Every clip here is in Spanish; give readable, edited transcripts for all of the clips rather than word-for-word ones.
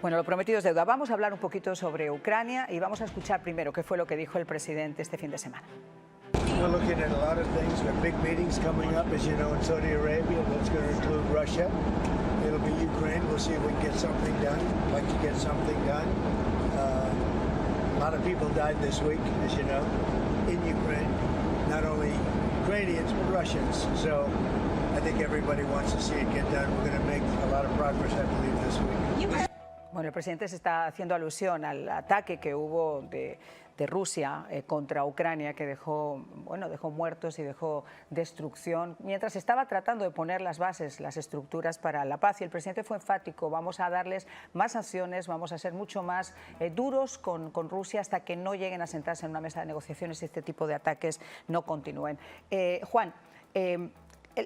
Bueno, lo prometido es deuda. Vamos a hablar un poquito sobre Ucrania y vamos a escuchar primero qué fue lo que dijo el presidente este fin de semana. We're looking at a lot of things. We have big meetings coming up, as you know, in Saudi Arabia. That's going to include Russia. It'll be Ukraine. We'll see if we can get something done. I'd like to get something done. A lot of people died this week, as you know, in Ukraine. Not only Ukrainians, but Russians. So I think everybody wants to see it get done. We're going to make a lot of progress, I believe, this week. Bueno, el presidente se está haciendo alusión al ataque que hubo de Rusia contra Ucrania, que dejó muertos y dejó destrucción, mientras estaba tratando de poner las bases, las estructuras para la paz. Y el presidente fue enfático: vamos a darles más sanciones, vamos a ser mucho más duros con Rusia hasta que no lleguen a sentarse en una mesa de negociaciones y este tipo de ataques no continúen. Juan,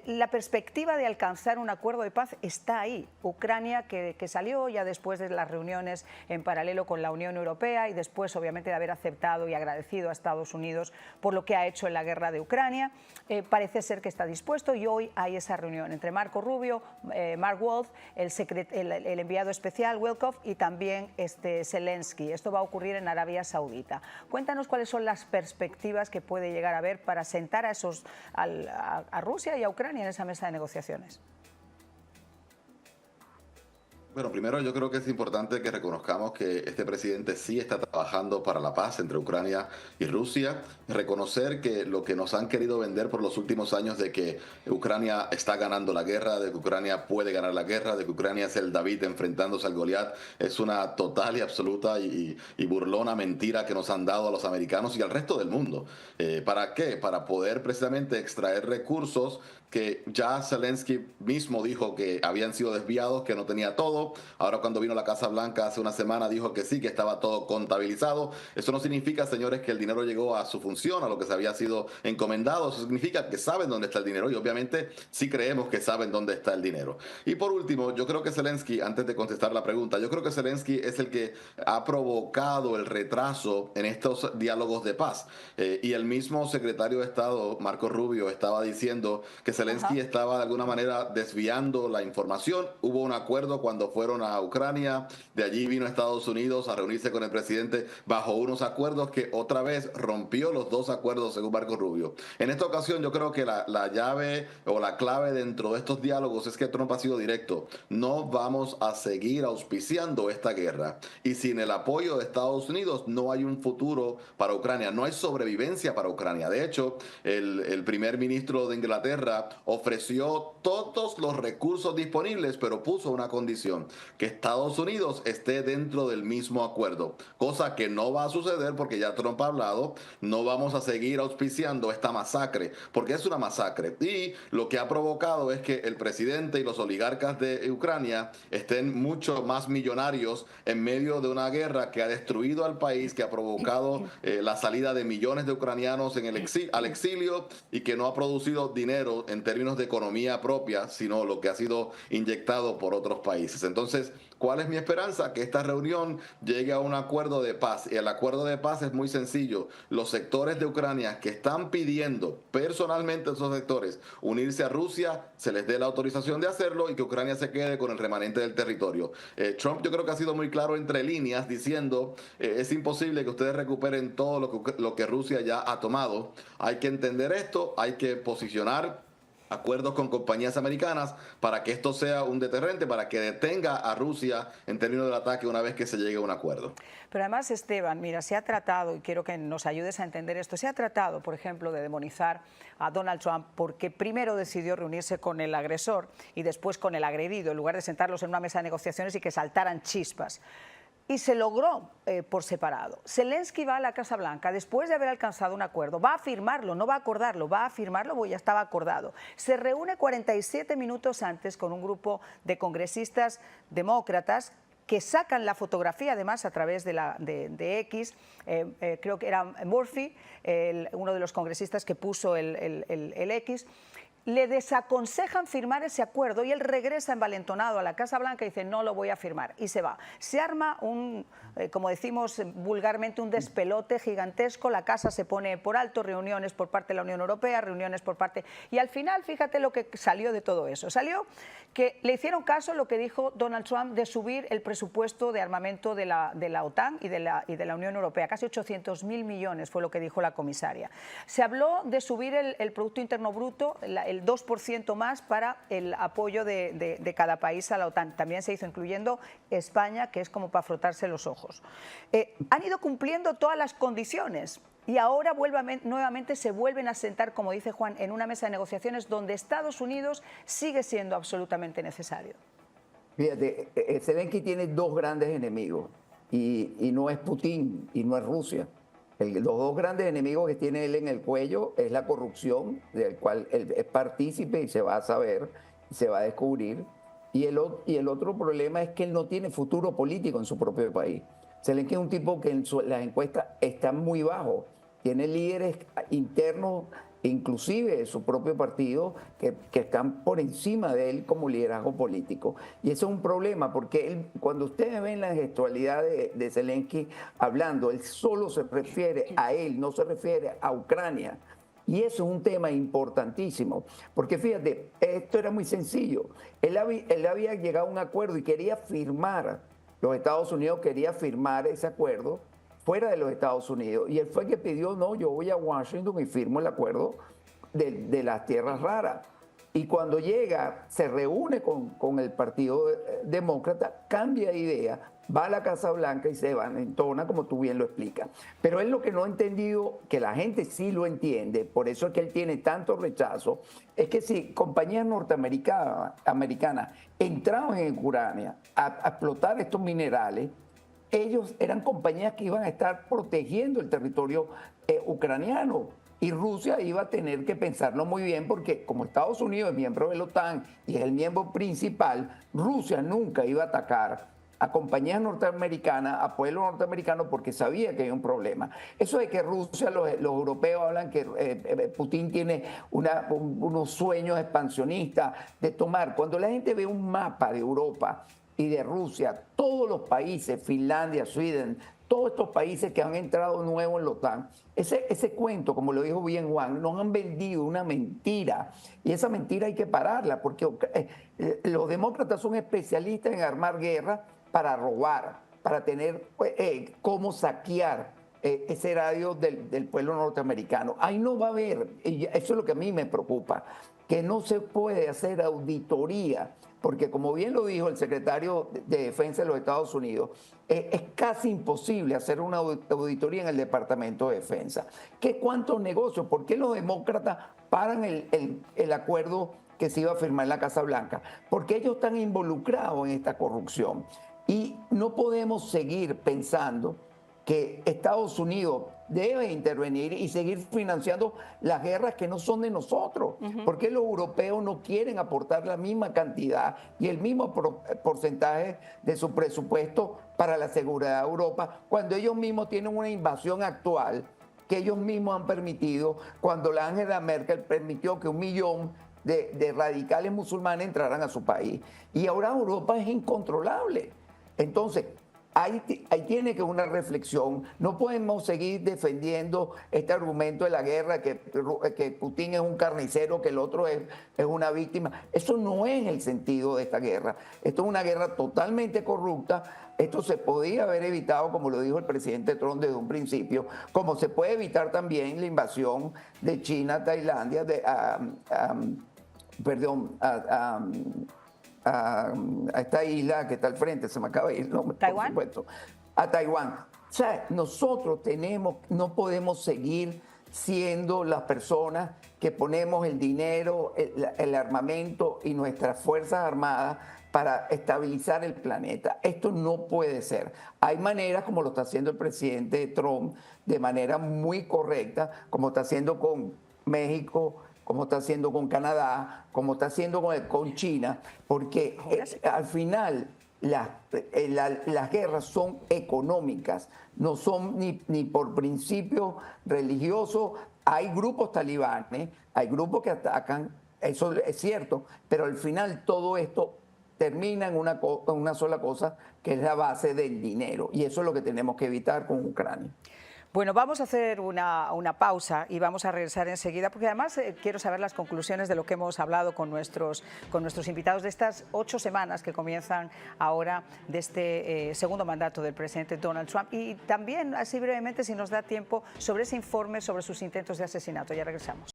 la perspectiva de alcanzar un acuerdo de paz está ahí. Ucrania, que salió ya después de las reuniones en paralelo con la Unión Europea y después, obviamente, de haber aceptado y agradecido a Estados Unidos por lo que ha hecho en la guerra de Ucrania, parece ser que está dispuesto, y hoy hay esa reunión entre Marco Rubio, Mark Wolf, el enviado especial Witkoff y también Zelensky. Esto va a ocurrir en Arabia Saudita. Cuéntanos cuáles son las perspectivas que puede llegar a haber para sentar a Rusia y a Ucrania en esa mesa de negociaciones. Bueno, primero yo creo que es importante que reconozcamos que este presidente sí está trabajando para la paz entre Ucrania y Rusia. Reconocer que lo que nos han querido vender por los últimos años de que Ucrania está ganando la guerra, de que Ucrania puede ganar la guerra, de que Ucrania es el David enfrentándose al Goliat, es una total y absoluta y burlona mentira que nos han dado a los americanos y al resto del mundo. ¿Para qué? Para poder precisamente extraer recursos que ya Zelensky mismo dijo que habían sido desviados, que no tenía todo. Ahora, cuando vino a la Casa Blanca hace una semana, dijo que sí, que estaba todo contabilizado. Eso no significa, señores, que el dinero llegó a su función, a lo que se había sido encomendado. Eso significa que saben dónde está el dinero, y obviamente sí creemos que saben dónde está el dinero. Y por último, yo creo que Zelensky, antes de contestar la pregunta, yo creo que Zelensky es el que ha provocado el retraso en estos diálogos de paz. Y el mismo secretario de Estado, Marco Rubio, estaba diciendo que Zelensky estaba de alguna manera desviando la información. Hubo un acuerdo cuando fueron a Ucrania, de allí vino a Estados Unidos a reunirse con el presidente bajo unos acuerdos que otra vez rompió los dos acuerdos, según Marco Rubio. En esta ocasión yo creo que la llave o la clave dentro de estos diálogos es que Trump ha sido directo. No vamos a seguir auspiciando esta guerra, y sin el apoyo de Estados Unidos no hay un futuro para Ucrania, no hay sobrevivencia para Ucrania. De hecho, el primer ministro de Inglaterra ofreció todos los recursos disponibles, pero puso una condición: que Estados Unidos esté dentro del mismo acuerdo, cosa que no va a suceder porque ya Trump ha hablado. No vamos a seguir auspiciando esta masacre, porque es una masacre, y lo que ha provocado es que el presidente y los oligarcas de Ucrania estén mucho más millonarios en medio de una guerra que ha destruido al país, que ha provocado la salida de millones de ucranianos al exilio, y que no ha producido dinero en términos de economía propia, sino lo que ha sido inyectado por otros países. Entonces, ¿cuál es mi esperanza? Que esta reunión llegue a un acuerdo de paz. Y el acuerdo de paz es muy sencillo. Los sectores de Ucrania que están pidiendo personalmente, esos sectores, unirse a Rusia, se les dé la autorización de hacerlo y que Ucrania se quede con el remanente del territorio. Trump, yo creo que ha sido muy claro entre líneas diciendo es imposible que ustedes recuperen todo lo que Rusia ya ha tomado. Hay que entender esto, hay que posicionar acuerdos con compañías americanas para que esto sea un deterrente, para que detenga a Rusia en términos del ataque una vez que se llegue a un acuerdo. Pero además, Esteban, mira, se ha tratado, y quiero que nos ayudes a entender esto, se ha tratado, por ejemplo, de demonizar a Donald Trump porque primero decidió reunirse con el agresor y después con el agredido, en lugar de sentarlos en una mesa de negociaciones y que saltaran chispas. Y se logró por separado. Zelensky va a la Casa Blanca después de haber alcanzado un acuerdo. Va a firmarlo, no va a acordarlo, va a firmarlo porque ya estaba acordado. Se reúne 47 minutos antes con un grupo de congresistas demócratas que sacan la fotografía, además, a través de X. Creo que era Murphy, uno de los congresistas que puso el X. le desaconsejan firmar ese acuerdo y él regresa envalentonado a la Casa Blanca y dice no lo voy a firmar y se va. Se arma un, como decimos vulgarmente, un despelote gigantesco, la casa se pone por alto, reuniones por parte de la Unión Europea, reuniones por parte... Y al final, fíjate lo que salió de todo eso. Salió que le hicieron caso a lo que dijo Donald Trump de subir el presupuesto de armamento de la OTAN y de la Unión Europea. Casi 800.000 millones fue lo que dijo la comisaria. Se habló de subir el Producto Interno Bruto, el 2% más para el apoyo de cada país a la OTAN. También se hizo incluyendo España, que es como para frotarse los ojos. Han ido cumpliendo todas las condiciones y ahora nuevamente se vuelven a sentar, como dice Juan, en una mesa de negociaciones donde Estados Unidos sigue siendo absolutamente necesario. Fíjate, Zelensky tiene dos grandes enemigos y no es Putin y no es Rusia. Los dos grandes enemigos que tiene él en el cuello es la corrupción, del cual él es partícipe y se va a saber, se va a descubrir. Y el otro problema es que él no tiene futuro político en su propio país. Zelensky es un tipo que en las encuestas está muy bajo. Tiene líderes internos, inclusive de su propio partido, que están por encima de él como liderazgo político. Y eso es un problema, porque él, cuando ustedes ven la gestualidad de Zelensky hablando, él solo se refiere a él, no se refiere a Ucrania. Y eso es un tema importantísimo, porque fíjate, esto era muy sencillo. Él había llegado a un acuerdo y quería firmar, los Estados Unidos quería firmar ese acuerdo fuera de los Estados Unidos. Y él fue el que pidió, no, yo voy a Washington y firmo el acuerdo de las tierras raras. Y cuando llega, se reúne con el Partido Demócrata, cambia de idea, va a la Casa Blanca y se envalentona, como tú bien lo explicas. Pero él lo que no ha entendido, que la gente sí lo entiende, por eso es que él tiene tanto rechazo, es que si compañías norteamericanas entraban en Ucrania a explotar estos minerales, ellos eran compañías que iban a estar protegiendo el territorio ucraniano. Y Rusia iba a tener que pensarlo muy bien porque como Estados Unidos es miembro de la OTAN y es el miembro principal, Rusia nunca iba a atacar a compañías norteamericanas, a pueblos norteamericanos, porque sabía que hay un problema. Eso de que Rusia, los europeos hablan que Putin tiene unos sueños expansionistas de tomar. Cuando la gente ve un mapa de Europa y de Rusia, todos los países, Finlandia, Suecia, todos estos países que han entrado nuevos en la OTAN, ese cuento, como lo dijo bien Juan, nos han vendido una mentira. Y esa mentira hay que pararla, porque los demócratas son especialistas en armar guerra para robar, para tener cómo saquear ese erario del pueblo norteamericano. Ahí no va a haber, y eso es lo que a mí me preocupa, que no se puede hacer auditoría, porque como bien lo dijo el secretario de Defensa de los Estados Unidos, es casi imposible hacer una auditoría en el Departamento de Defensa. ¿Cuántos negocios? ¿Por qué los demócratas paran el acuerdo que se iba a firmar en la Casa Blanca? Porque ellos están involucrados en esta corrupción. Y no podemos seguir pensando que Estados Unidos debe intervenir y seguir financiando las guerras que no son de nosotros. ¿Por qué los europeos no quieren aportar la misma cantidad y el mismo porcentaje de su presupuesto para la seguridad de Europa cuando ellos mismos tienen una invasión actual que ellos mismos han permitido, cuando la Angela Merkel permitió que 1 millón de radicales musulmanes entraran a su país? Y ahora Europa es incontrolable. Entonces, ahí tiene que una reflexión. No podemos seguir defendiendo este argumento de la guerra, que Putin es un carnicero, que el otro es una víctima. Eso no es el sentido de esta guerra. Esto es una guerra totalmente corrupta. Esto se podía haber evitado, como lo dijo el presidente Trump desde un principio, como se puede evitar también la invasión de China a Tailandia, a esta isla que está al frente, se me acaba de ir el nombre, ¿Taiwán? por supuesto, a Taiwán. O sea, nosotros no podemos seguir siendo las personas que ponemos el dinero, el armamento y nuestras fuerzas armadas para estabilizar el planeta. Esto no puede ser. Hay maneras, como lo está haciendo el presidente Trump, de manera muy correcta, como está haciendo con México, como está haciendo con Canadá, como está haciendo con China, porque al final las guerras son económicas, no son ni por principio religioso. Hay grupos talibanes, hay grupos que atacan eso es cierto, pero al final todo esto termina en una sola cosa, que es la base del dinero. Y eso es lo que tenemos que evitar con Ucrania. Bueno, vamos a hacer una pausa y vamos a regresar enseguida, porque además quiero saber las conclusiones de lo que hemos hablado con nuestros invitados de estas 8 semanas que comienzan ahora de este segundo mandato del presidente Donald Trump, y también, así brevemente, si nos da tiempo, sobre ese informe sobre sus intentos de asesinato. Ya regresamos.